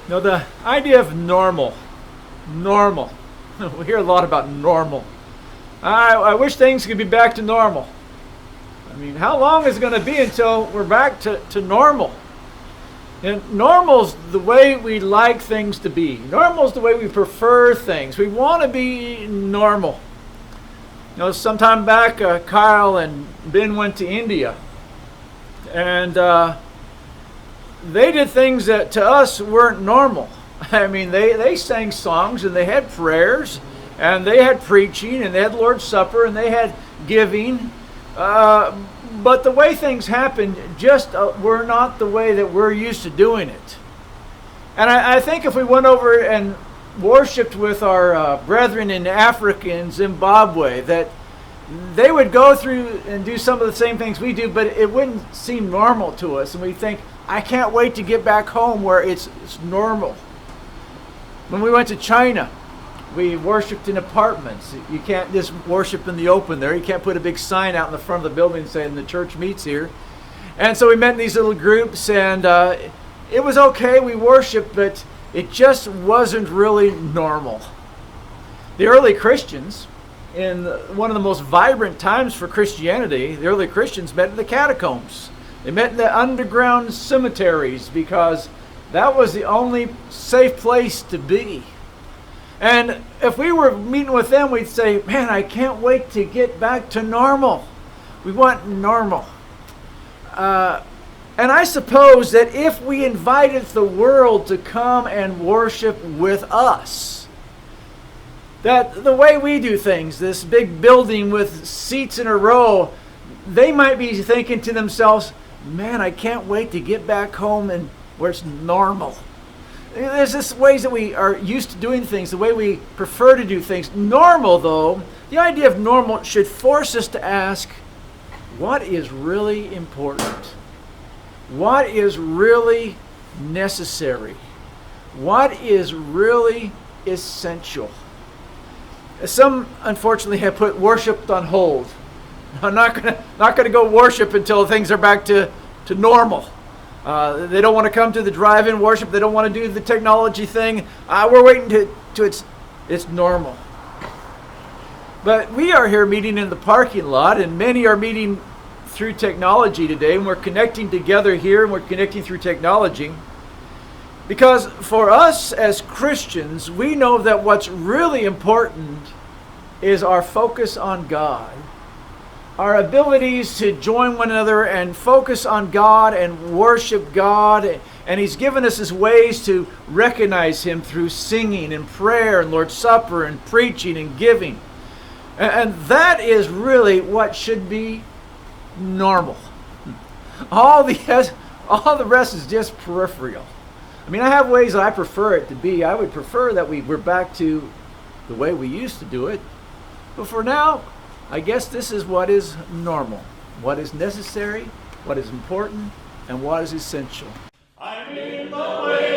The idea of normal. We hear a lot about normal. I wish things could be back to normal. I mean, how long is it going to be until we're back to normal? And normal's the way we like things to be. Normal's the way we prefer things. We want to be normal. Sometime back, Kyle and Ben went to India. And they did things that to us weren't normal. I mean, they sang songs and they had prayers and they had preaching and they had Lord's Supper and they had giving. But the way things happened just were not the way that we're used to doing it. And I think if we went over and worshipped with our brethren in Africa and Zimbabwe, that they would go through and do some of the same things we do, but it wouldn't seem normal to us. And we think, I can't wait to get back home where it's normal. When we went to China, we worshipped in apartments. You can't just worship in the open there. You can't put a big sign out in the front of the building saying the church meets here. And so we met in these little groups, and it was okay. We worshiped, but it just wasn't really normal. The early Christians, in one of the most vibrant times for Christianity, the early Christians met in the catacombs. They met in the underground cemeteries because that was the only safe place to be. And if we were meeting with them, we'd say, man, I can't wait to get back to normal. We want normal. And I suppose that if we invited the world to come and worship with us, that the way we do things, this big building with seats in a row, they might be thinking to themselves, man, I can't wait to get back home and where it's normal. There's this ways that we are used to doing things, the way we prefer to do things. Normal, though, the idea of normal should force us to ask, what is really important? What is really necessary? What is really essential? Some, unfortunately, have put worship on hold. I'm not gonna go worship until things are back to normal. They don't want to come to the drive-in worship. They don't want to do the technology thing. We're waiting to it's normal. But we are here meeting in the parking lot, and many are meeting through technology today, and we're connecting together here, and we're connecting through technology. Because for us as Christians, we know that what's really important is our focus on God. Our abilities to join one another and focus on God and worship God. And He's given us His ways to recognize Him through singing and prayer and Lord's Supper and preaching and giving. And that is really what should be normal. All the rest is just peripheral. I mean, I have ways that I prefer it to be. I would prefer that we're back to the way we used to do it. But for now, I guess this is what is normal, what is necessary, what is important, and what is essential. I'm in the way.